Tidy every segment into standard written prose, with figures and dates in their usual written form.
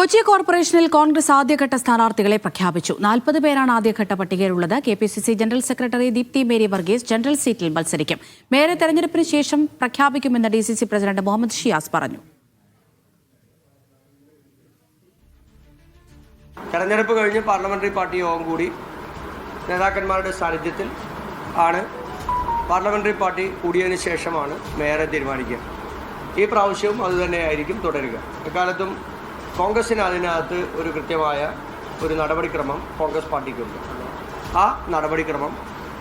കൊച്ചി കോർപ്പറേഷനിൽ കോൺഗ്രസ് ആദ്യഘട്ട സ്ഥാനാർത്ഥികളെ പ്രഖ്യാപിച്ചു. 40 പേരാണ് ആദ്യഘട്ട പട്ടികയിലുള്ളത്. KPCC general secretary Deepti Mary Varghese general സീറ്റിൽ മത്സരിക്കും. മേയറെ തെരഞ്ഞെടുപ്പിന് ശേഷം പ്രഖ്യാപിക്കുമെന്ന് ഡിസിസി പ്രസിഡന്റ് മുഹമ്മദ് ഷിയാസ് പറഞ്ഞു. തെരഞ്ഞെടുപ്പ് കഴിഞ്ഞ് പാർലമെന്ററി പാർട്ടി യോഗം കൂടി നേതാക്കന്മാരുടെ സാന്നിധ്യത്തിൽ ആണ് പാർലമെന്ററി പാർട്ടി കൂടിയതിനു ശേഷമാണ് മേയറെ തീരുമാനിക്കുക. ഈ പ്രാവശ്യവും അതുതന്നെയായിരിക്കും തുടരുക. എക്കാലത്തും കോൺഗ്രസിന് അതിനകത്ത് ഒരു കൃത്യമായ ഒരു നടപടിക്രമം കോൺഗ്രസ് പാർട്ടിക്കുണ്ട്. ആ നടപടിക്രമം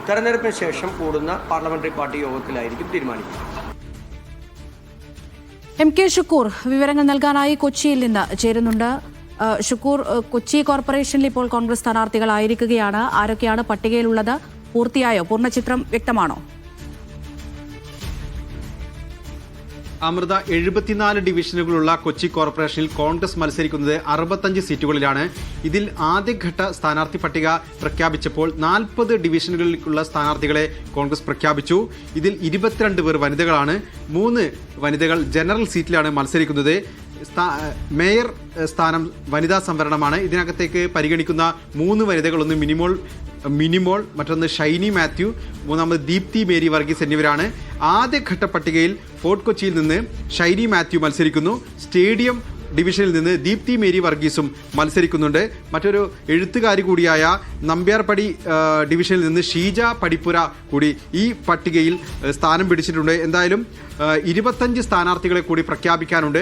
തെരഞ്ഞെടുപ്പിന് ശേഷം കൂടുന്ന പാർലമെന്ററി പാർട്ടി യോഗത്തിലായിരിക്കും തീരുമാനിക്കുക. എം കെ ഷുക്കൂർ വിവരങ്ങൾ നൽകാനായി കൊച്ചിയിൽ നിന്ന് ചേരുന്നുണ്ട്. ഷുക്കൂർ, കൊച്ചി കോർപ്പറേഷനിൽ ഇപ്പോൾ കോൺഗ്രസ് സ്ഥാനാർത്ഥികളായിരിക്കുകയാണ്. ആരൊക്കെയാണ് പട്ടികയിലുള്ളത്? പൂർത്തിയായോ? പൂർണ്ണചിത്രം വ്യക്തമാണോ? അമൃത, 74 ഡിവിഷനുകളുള്ള കൊച്ചി കോർപ്പറേഷനിൽ കോൺഗ്രസ് മത്സരിക്കുന്നത് 65 സീറ്റുകളിലാണ്. ഇതിൽ ആദ്യഘട്ട സ്ഥാനാർത്ഥി പട്ടിക പ്രഖ്യാപിച്ചപ്പോൾ 40 ഡിവിഷനുകളിലേക്കുള്ള സ്ഥാനാർത്ഥികളെ കോൺഗ്രസ് പ്രഖ്യാപിച്ചു. ഇതിൽ 22 പേർ വനിതകളാണ്. 3 വനിതകൾ ജനറൽ സീറ്റിലാണ് മത്സരിക്കുന്നത്. മേയർ സ്ഥാനം വനിതാ സംവരണമാണ്. ഇതിനകത്തേക്ക് പരിഗണിക്കുന്ന 3 വനിതകളൊന്ന് മിനിമോൾ, മറ്റൊന്ന് ഷൈനി മാത്യു, മൂന്നാമത് ദീപ്തി മേരി വർഗീസ് എന്നിവരാണ്. ആദ്യഘട്ട പട്ടികയിൽ ഫോർട്ട് കൊച്ചിയിൽ നിന്ന് ഷൈനി മാത്യു മത്സരിക്കുന്നു. സ്റ്റേഡിയം ഡിവിഷനിൽ നിന്ന് ദീപ്തി മേരി വർഗീസും മത്സരിക്കുന്നുണ്ട്. മറ്റൊരു എഴുത്തുകാരി കൂടിയായ നമ്പ്യാർപടി ഡിവിഷനിൽ നിന്ന് ഷീജ പടിപ്പുര കൂടി ഈ പട്ടികയിൽ സ്ഥാനം പിടിച്ചിട്ടുണ്ട്. എന്തായാലും 25 സ്ഥാനാർത്ഥികളെ കൂടി പ്രഖ്യാപിക്കാനുണ്ട്.